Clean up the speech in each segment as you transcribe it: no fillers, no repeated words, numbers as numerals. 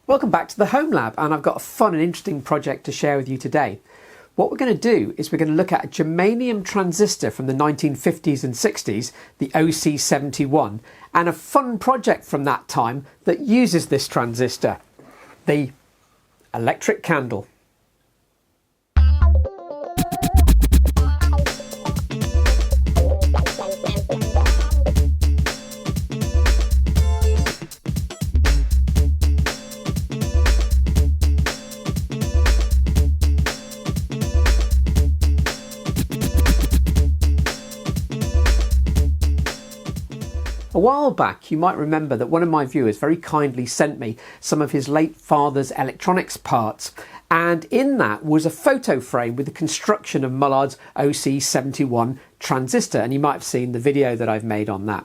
Welcome back to the Home Lab, and I've got a fun and interesting project to share with you today. What we're going to do is we're going to look at a germanium transistor from the 1950s and 60s, the OC71, and a fun project from that time that uses this transistor, the electric candle. A while back, you might remember that one of my viewers very kindly sent me some of his late father's electronics parts, and in that was a photo frame with the construction of Mullard's OC71 transistor, and you might have seen the video that I've made on that.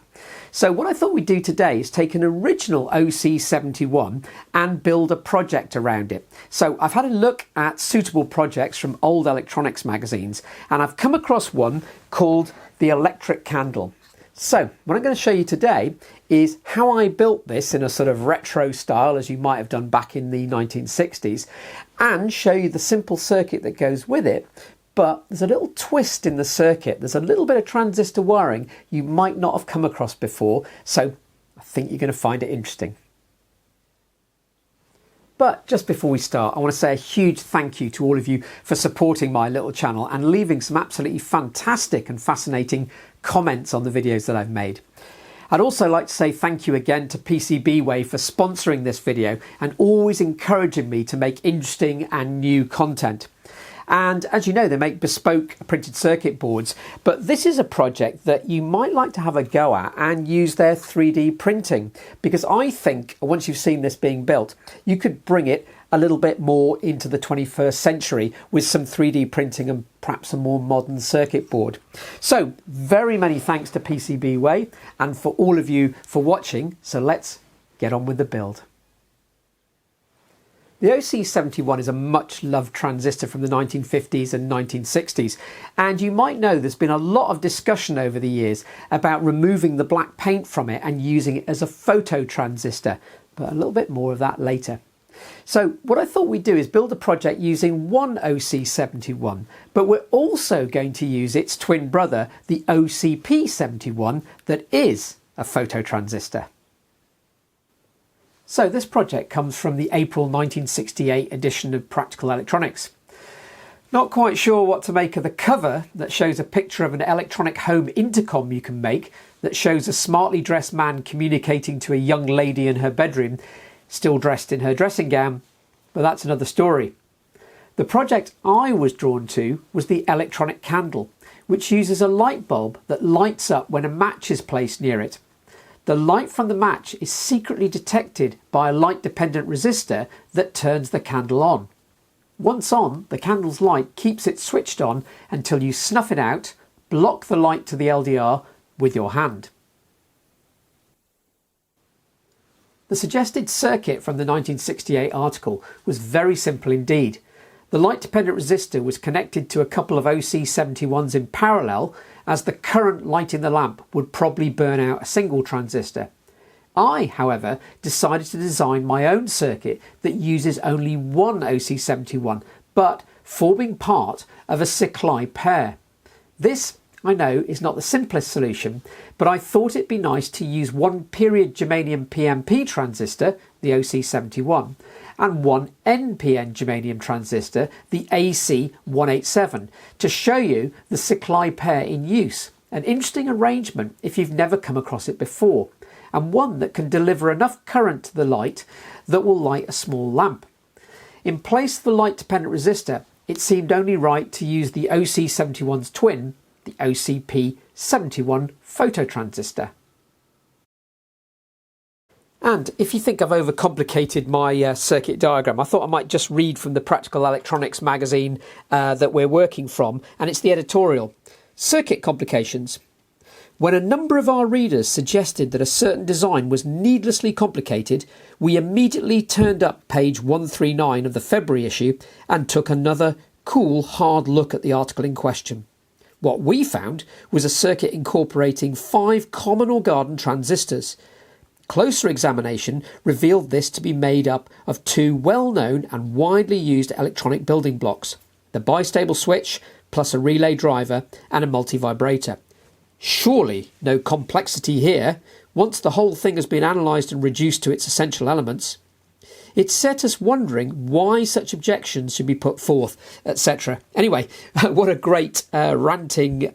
So what I thought we'd do today is take an original OC71 and build a project around it. So I've had a look at suitable projects from old electronics magazines, and I've come across one called the electric candle. So what I'm going to show you today is how I built this in a sort of retro style, as you might have done back in the 1960s, and show you the simple circuit that goes with it. But there's a little twist in the circuit. There's a little bit of transistor wiring you might not have come across before, so I think you're going to find it interesting. But just before we start, I want to say a huge thank you to all of you for supporting my little channel and leaving some absolutely fantastic and fascinating comments on the videos that I've made. I'd also like to say thank you again to PCBWay for sponsoring this video and always encouraging me to make interesting and new content. And as you know, they make bespoke printed circuit boards, but this is a project that you might like to have a go at and use their 3D printing, because I think once you've seen this being built, you could bring it a little bit more into the 21st century with some 3D printing and perhaps a more modern circuit board. So very many thanks to PCBWay and for all of you for watching. So let's get on with the build. The OC71 is a much loved transistor from the 1950s and 1960s, and you might know there's been a lot of discussion over the years about removing the black paint from it and using it as a photo transistor, but a little bit more of that later. So what I thought we'd do is build a project using one OC71, but we're also going to use its twin brother, the OCP71, that is a photo transistor. So this project comes from the April 1968 edition of Practical Electronics. Not quite sure what to make of the cover that shows a picture of an electronic home intercom you can make that shows a smartly dressed man communicating to a young lady in her bedroom, still dressed in her dressing gown, but that's another story. The project I was drawn to was the electronic candle, which uses a light bulb that lights up when a match is placed near it. The light from the match is secretly detected by a light-dependent resistor that turns the candle on. Once on, the candle's light keeps it switched on until you snuff it out, block the light to the LDR with your hand. The suggested circuit from the 1968 article was very simple indeed. The light-dependent resistor was connected to a couple of OC71s in parallel, as the current light in the lamp would probably burn out a single transistor. I, however, decided to design my own circuit that uses only one OC71, but forming part of a Sziklai Pair. This, I know, is not the simplest solution, but I thought it'd be nice to use one period germanium PNP transistor, the OC71, and one NPN germanium transistor, the AC187, to show you the Sziklai Pair in use. An interesting arrangement if you've never come across it before, and one that can deliver enough current to the light that will light a small lamp. In place of the light-dependent resistor, it seemed only right to use the OC71's twin, the OCP71 phototransistor. And if you think I've overcomplicated my circuit diagram, I thought I might just read from the Practical Electronics magazine that we're working from, and it's the editorial. Circuit complications. When a number of our readers suggested that a certain design was needlessly complicated, we immediately turned up page 139 of the February issue and took another cool, hard look at the article in question. What we found was a circuit incorporating 5 common or garden transistors. Closer examination revealed this to be made up of two well-known and widely used electronic building blocks, the bistable switch plus a relay driver and a multivibrator. Surely no complexity here, once the whole thing has been analysed and reduced to its essential elements. It set us wondering why such objections should be put forth, etc. Anyway, what a great ranting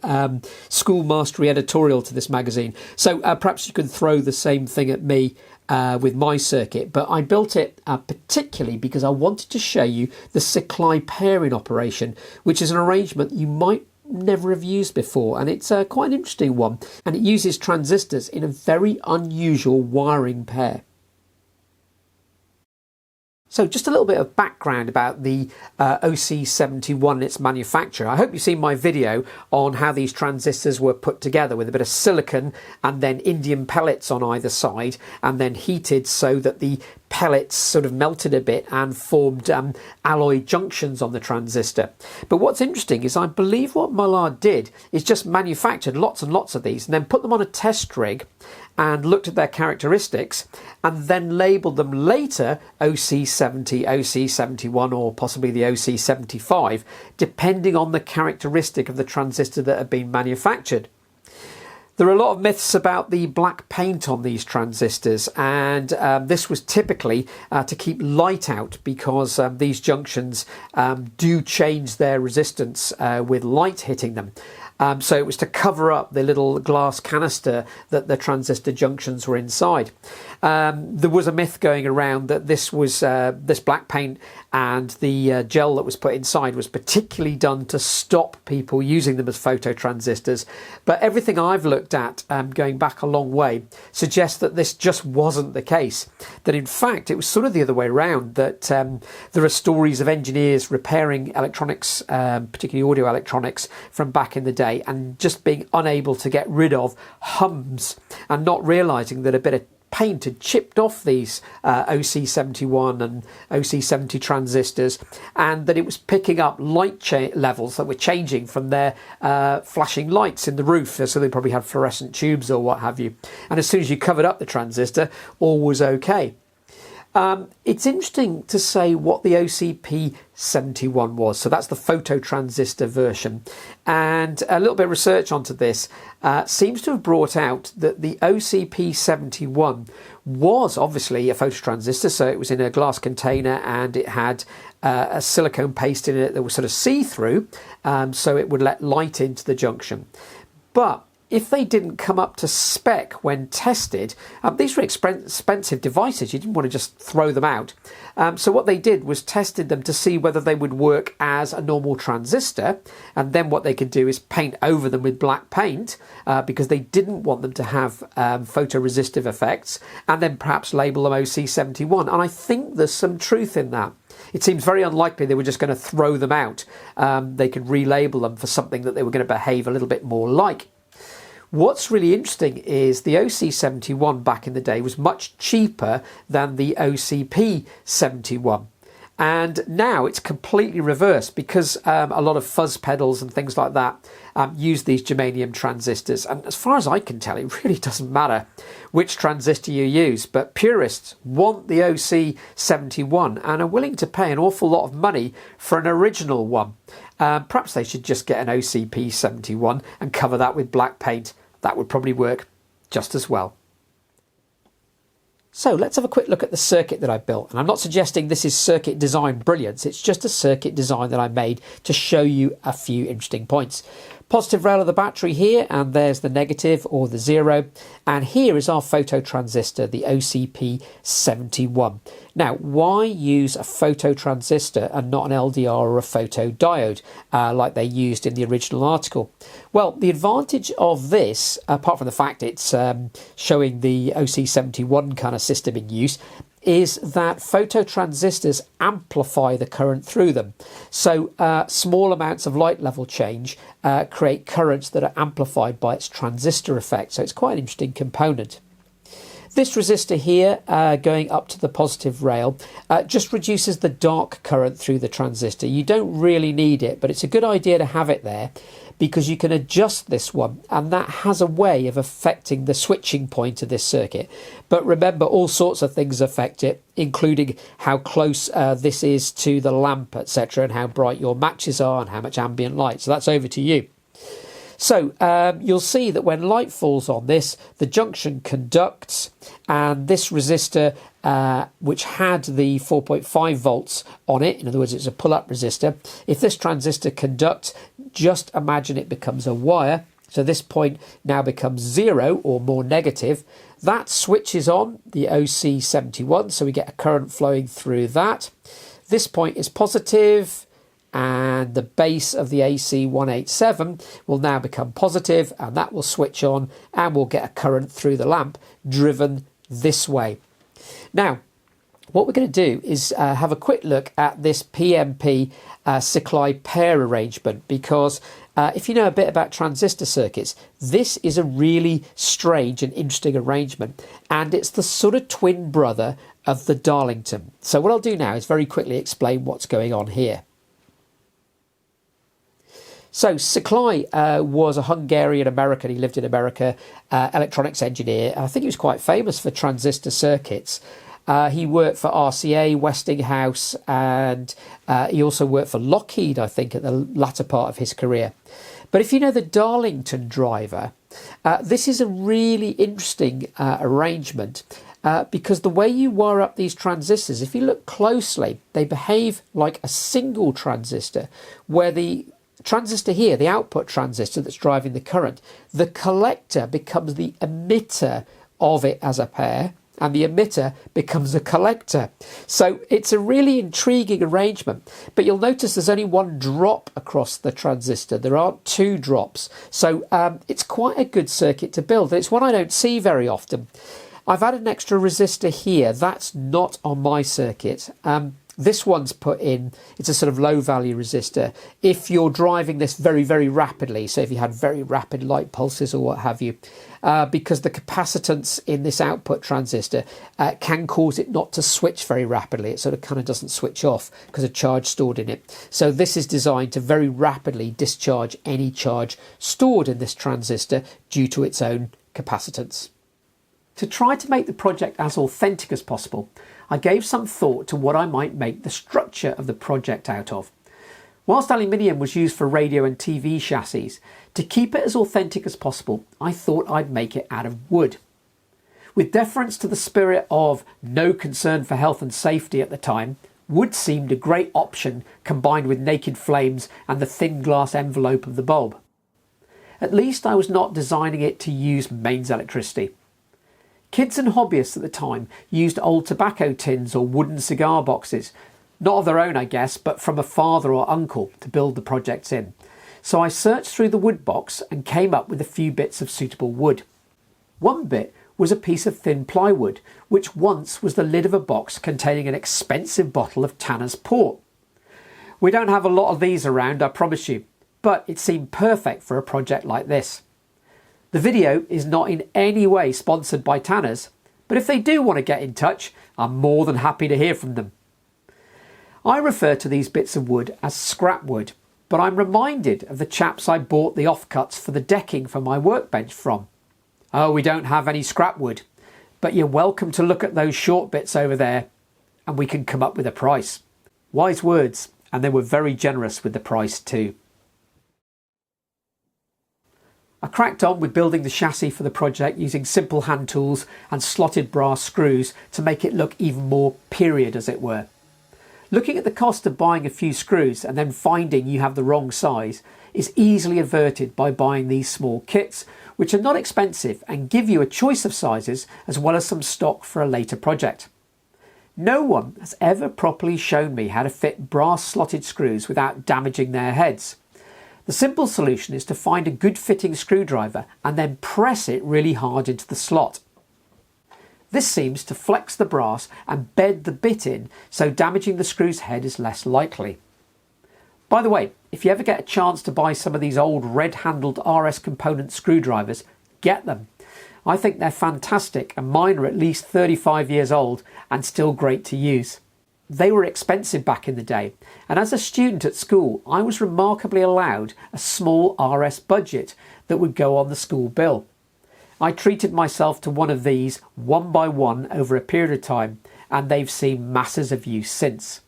schoolmastery editorial to this magazine. So perhaps you could throw the same thing at me with my circuit, but I built it particularly because I wanted to show you the Sziklai Pair in operation, which is an arrangement you might never have used before, and it's quite an interesting one, and it uses transistors in a very unusual wiring pair. So just a little bit of background about the OC71 and its manufacture. I hope you've seen my video on how these transistors were put together with a bit of silicon and then indium pellets on either side and then heated so that the pellets sort of melted a bit and formed alloy junctions on the transistor. But what's interesting is I believe what Mullard did is just manufactured lots and lots of these and then put them on a test rig and looked at their characteristics and then labelled them later OC70, OC71 or possibly the OC75, depending on the characteristic of the transistor that had been manufactured. There are a lot of myths about the black paint on these transistors, and this was typically to keep light out because these junctions do change their resistance with light hitting them. So it was to cover up the little glass canister that the transistor junctions were inside. There was a myth going around that this was this black paint and the gel that was put inside was particularly done to stop people using them as phototransistors. But everything I've looked at going back a long way suggests that this just wasn't the case. That in fact it was sort of the other way around, that there are stories of engineers repairing electronics, particularly audio electronics from back in the day, and just being unable to get rid of hums and not realising that a bit of paint had chipped off these OC71 and OC70 transistors, and that it was picking up light levels that were changing from their flashing lights in the roof, so they probably had fluorescent tubes or what have you. And as soon as you covered up the transistor, all was okay. It's interesting to say what the OCP71 was. So that's the phototransistor version. And a little bit of research onto this seems to have brought out that the OCP71 was obviously a phototransistor. So it was in a glass container and it had a silicone paste in it that was sort of see-through. So it would let light into the junction. But if they didn't come up to spec when tested, these were expensive devices. You didn't want to just throw them out. So what they did was tested them to see whether they would work as a normal transistor. And then what they could do is paint over them with black paint because they didn't want them to have photoresistive effects, and then perhaps label them OC71. And I think there's some truth in that. It seems very unlikely they were just going to throw them out. They could relabel them for something that they were going to behave a little bit more like. What's really interesting is the OC71 back in the day was much cheaper than the OCP71. And now it's completely reversed because a lot of fuzz pedals and things like that use these germanium transistors. And as far as I can tell, it really doesn't matter which transistor you use. But purists want the OC71 and are willing to pay an awful lot of money for an original one. Perhaps they should just get an OCP71 and cover that with black paint. That would probably work just as well. So let's have a quick look at the circuit that I built. And I'm not suggesting this is circuit design brilliance. It's just a circuit design that I made to show you a few interesting points. Positive rail of the battery here, and there's the negative or the zero. And here is our phototransistor, the OCP71. Now, why use a phototransistor and not an LDR or a photodiode like they used in the original article? Well, the advantage of this, apart from the fact it's showing the OC71 kind of system in use, is that phototransistors amplify the current through them. So small amounts of light level change create currents that are amplified by its transistor effect. So it's quite an interesting component. This resistor here going up to the positive rail just reduces the dark current through the transistor. You don't really need it, but it's a good idea to have it there because you can adjust this one, and that has a way of affecting the switching point of this circuit. But remember, all sorts of things affect it, including how close this is to the lamp, etc., and how bright your matches are and how much ambient light. So that's over to you. So you'll see that when light falls on this, the junction conducts, and this resistor, which had the 4.5 volts on it, in other words, it's a pull-up resistor, if this transistor conducts, just imagine it becomes a wire. So this point now becomes 0 or more negative. That switches on the OC71, so we get a current flowing through that. This point is positive, and the base of the AC187 will now become positive, and that will switch on, and we'll get a current through the lamp driven this way. Now, what we're going to do is have a quick look at this PMP Sziklai Pair arrangement, because if you know a bit about transistor circuits, this is a really strange and interesting arrangement, and it's the sort of twin brother of the Darlington. So what I'll do now is very quickly explain what's going on here. So Sziklai was a Hungarian American. He lived in America, electronics engineer. I think he was quite famous for transistor circuits. He worked for RCA, Westinghouse, and he also worked for Lockheed, I think, at the latter part of his career. But if you know the Darlington driver, this is a really interesting arrangement because the way you wire up these transistors, if you look closely, they behave like a single transistor, where the transistor here, the output transistor that's driving the current, the collector becomes the emitter of it as a pair, and the emitter becomes a collector. So it's a really intriguing arrangement, but you'll notice there's only one drop across the transistor. There aren't two drops. So it's quite a good circuit to build. It's one I don't see very often. I've added an extra resistor here. That's not on my circuit. This one's put in, it's a sort of low value resistor. If you're driving this very, very rapidly, so if you had very rapid light pulses or what have you, because the capacitance in this output transistor can cause it not to switch very rapidly. It sort of kind of doesn't switch off because of charge stored in it. So this is designed to very rapidly discharge any charge stored in this transistor due to its own capacitance. To try to make the project as authentic as possible, I gave some thought to what I might make the structure of the project out of. Whilst aluminium was used for radio and TV chassis, to keep it as authentic as possible, I thought I'd make it out of wood. With deference to the spirit of no concern for health and safety at the time, wood seemed a great option combined with naked flames and the thin glass envelope of the bulb. At least I was not designing it to use mains electricity. Kids and hobbyists at the time used old tobacco tins or wooden cigar boxes, not of their own I guess, but from a father or uncle to build the projects in. So I searched through the wood box and came up with a few bits of suitable wood. One bit was a piece of thin plywood, which once was the lid of a box containing an expensive bottle of Tanner's port. We don't have a lot of these around, I promise you, but it seemed perfect for a project like this. The video is not in any way sponsored by Tanner's, but if they do want to get in touch, I'm more than happy to hear from them. I refer to these bits of wood as scrap wood, but I'm reminded of the chaps I bought the offcuts for the decking for my workbench from. Oh, we don't have any scrap wood, but you're welcome to look at those short bits over there, and we can come up with a price. Wise words, and they were very generous with the price too. I cracked on with building the chassis for the project using simple hand tools and slotted brass screws to make it look even more period, as it were. Looking at the cost of buying a few screws and then finding you have the wrong size is easily averted by buying these small kits, which are not expensive and give you a choice of sizes as well as some stock for a later project. No one has ever properly shown me how to fit brass slotted screws without damaging their heads. The simple solution is to find a good fitting screwdriver and then press it really hard into the slot. This seems to flex the brass and bed the bit in, so damaging the screw's head is less likely. By the way, if you ever get a chance to buy some of these old red-handled RS component screwdrivers, get them. I think they're fantastic, and mine are at least 35 years old and still great to use. They were expensive back in the day, and as a student at school I was remarkably allowed a small RS budget that would go on the school bill. I treated myself to one of these one by one over a period of time, and they've seen masses of use since.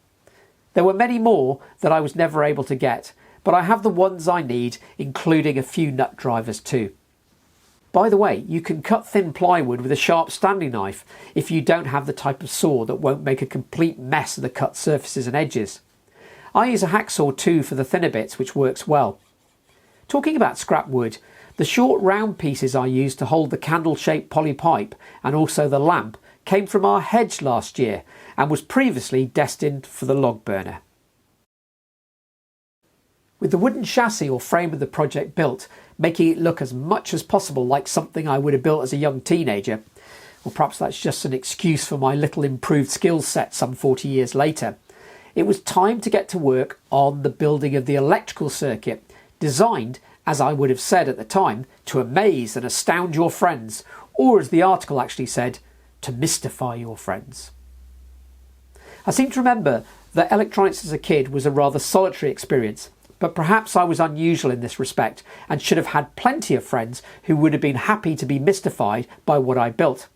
There were many more that I was never able to get, but I have the ones I need, including a few nut drivers too. By the way, you can cut thin plywood with a sharp Stanley knife if you don't have the type of saw that won't make a complete mess of the cut surfaces and edges. I use a hacksaw too for the thinner bits, which works well. Talking about scrap wood, the short round pieces I used to hold the candle-shaped poly pipe and also the lamp came from our hedge last year and was previously destined for the log burner. With the wooden chassis or frame of the project built, making it look as much as possible like something I would have built as a young teenager, or perhaps that's just an excuse for my little improved skill set some 40 years later, it was time to get to work on the building of the electrical circuit, designed, as I would have said at the time, to amaze and astound your friends, or as the article actually said, to mystify your friends. I seem to remember that electronics as a kid was a rather solitary experience, but perhaps I was unusual in this respect and should have had plenty of friends who would have been happy to be mystified by what I built.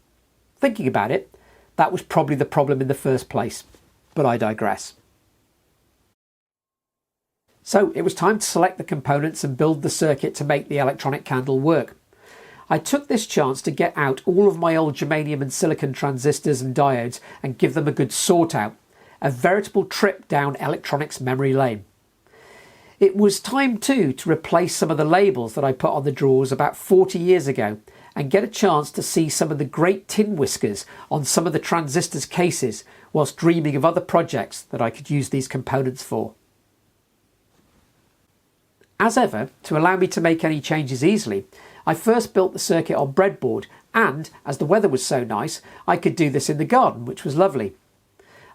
Thinking about it, that was probably the problem in the first place, but I digress. So it was time to select the components and build the circuit to make the electronic candle work. I took this chance to get out all of my old germanium and silicon transistors and diodes and give them a good sort out, a veritable trip down electronics memory lane. It was time too to replace some of the labels that I put on the drawers about 40 years ago and get a chance to see some of the great tin whiskers on some of the transistors cases whilst dreaming of other projects that I could use these components for. As ever, to allow me to make any changes easily, I first built the circuit on breadboard and, as the weather was so nice, I could do this in the garden, which was lovely.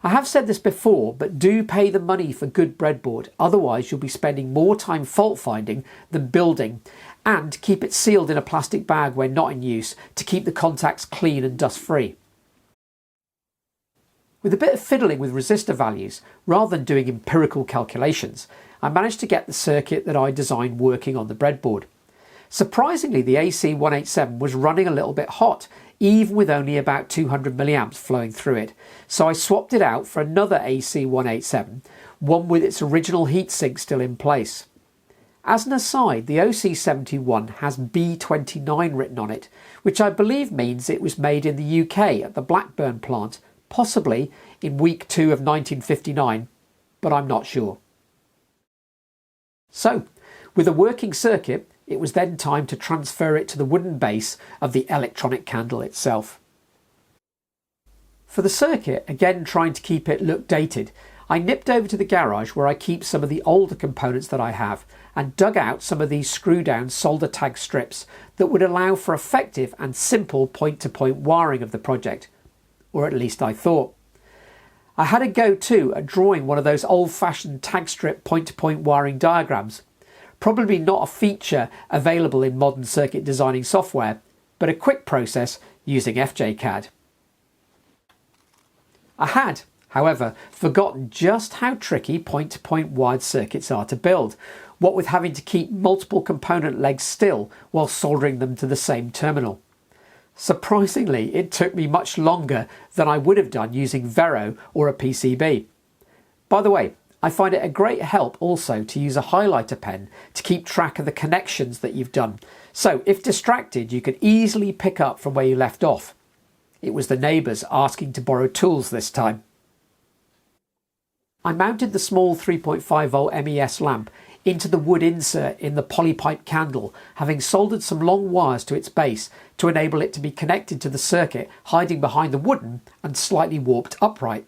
I have said this before, but do pay the money for good breadboard, otherwise you'll be spending more time fault finding than building, and keep it sealed in a plastic bag when not in use to keep the contacts clean and dust free. With a bit of fiddling with resistor values, rather than doing empirical calculations, I managed to get the circuit that I designed working on the breadboard. Surprisingly, the OC187 was running a little bit hot, even with only about 200 milliamps flowing through it, so I swapped it out for another AC187, one with its original heatsink still in place. As an aside, the OC71 has B29 written on it, which I believe means it was made in the UK at the Blackburn plant, possibly in week 2 of 1959, but I'm not sure. So, with a working circuit, it was then time to transfer it to the wooden base of the electronic candle itself. For the circuit, again trying to keep it look dated, I nipped over to the garage where I keep some of the older components that I have and dug out some of these screw-down solder tag strips that would allow for effective and simple point-to-point wiring of the project, or at least I thought. I had a go too at drawing one of those old-fashioned tag strip point-to-point wiring diagrams. Probably not a feature available in modern circuit designing software, but a quick process using FJCAD. I had, however, forgotten just how tricky point-to-point wired circuits are to build, what with having to keep multiple component legs still while soldering them to the same terminal. Surprisingly, it took me much longer than I would have done using Vero or a PCB. By the way, I find it a great help also to use a highlighter pen to keep track of the connections that you've done, so if distracted you can easily pick up from where you left off. It was the neighbours asking to borrow tools this time. I mounted the small 3.5 volt MES lamp into the wood insert in the polypipe candle, having soldered some long wires to its base to enable it to be connected to the circuit hiding behind the wooden and slightly warped upright.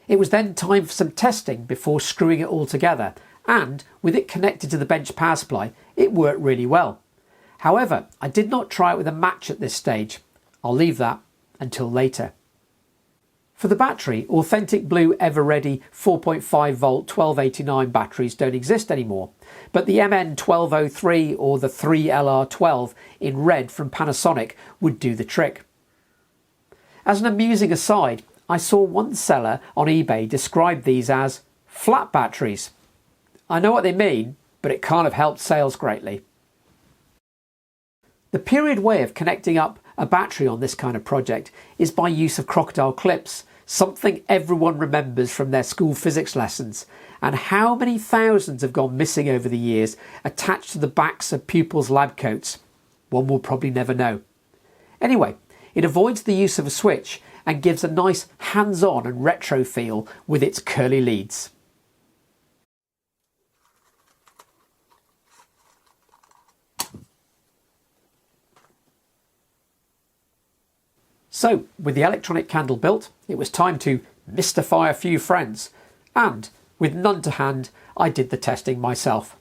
It was then time for some testing before screwing it all together, and with it connected to the bench power supply, it worked really well. However, I did not try it with a match at this stage. I'll leave that until later. For the battery, authentic blue ever-ready 4.5 volt 1289 batteries don't exist anymore, but the MN1203 or the 3LR12 in red from Panasonic would do the trick. As an amusing aside, I saw one seller on eBay describe these as flat batteries. I know what they mean, but it kind of helped sales greatly. The period way of connecting up a battery on this kind of project is by use of crocodile clips, something everyone remembers from their school physics lessons. And how many thousands have gone missing over the years attached to the backs of pupils' lab coats? One will probably never know. Anyway, it avoids the use of a switch and gives a nice hands-on and retro feel with its curly leads. So, with the electronic candle built, it was time to mystify a few friends, and with none to hand, I did the testing myself.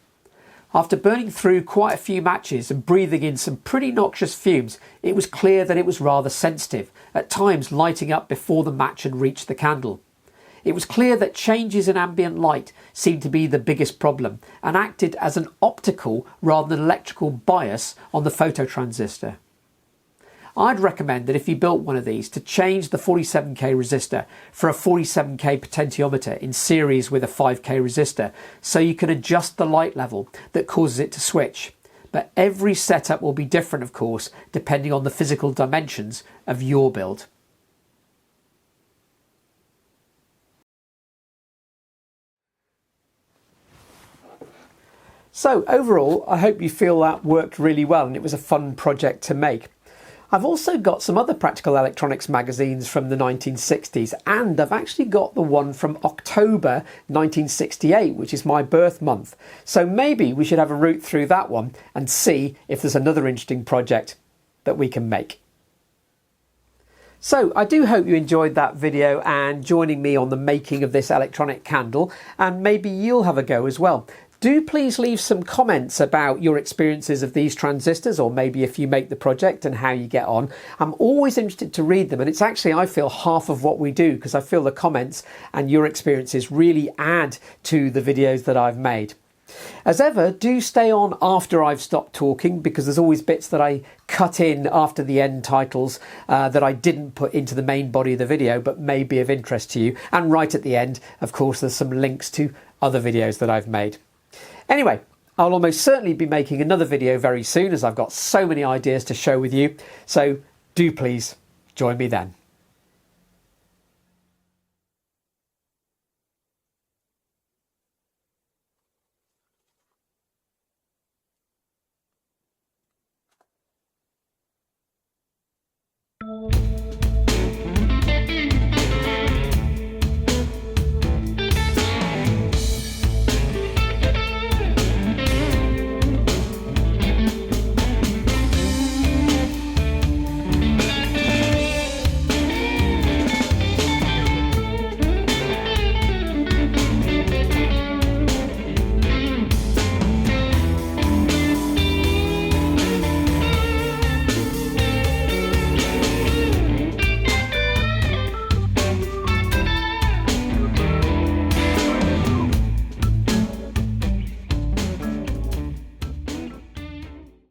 After burning through quite a few matches and breathing in some pretty noxious fumes, it was clear that it was rather sensitive, at times lighting up before the match had reached the candle. It was clear that changes in ambient light seemed to be the biggest problem and acted as an optical rather than electrical bias on the phototransistor. I'd recommend that if you built one of these to change the 47k resistor for a 47k potentiometer in series with a 5k resistor so you can adjust the light level that causes it to switch. But every setup will be different, of course, depending on the physical dimensions of your build. So overall, I hope you feel that worked really well and it was a fun project to make. I've also got some other practical electronics magazines from the 1960s, and I've actually got the one from October 1968, which is my birth month. So maybe we should have a route through that one and see if there's another interesting project that we can make. So I do hope you enjoyed that video and joining me on the making of this electronic candle, and maybe you'll have a go as well. Do please leave some comments about your experiences of these transistors, or maybe if you make the project and how you get on. I'm always interested to read them, and it's actually, I feel, half of what we do, because I feel the comments and your experiences really add to the videos that I've made. As ever, do stay on after I've stopped talking, because there's always bits that I cut in after the end titles that I didn't put into the main body of the video but may be of interest to you. And right at the end, of course, there's some links to other videos that I've made. Anyway, I'll almost certainly be making another video very soon, as I've got so many ideas to share with you. So do please join me then.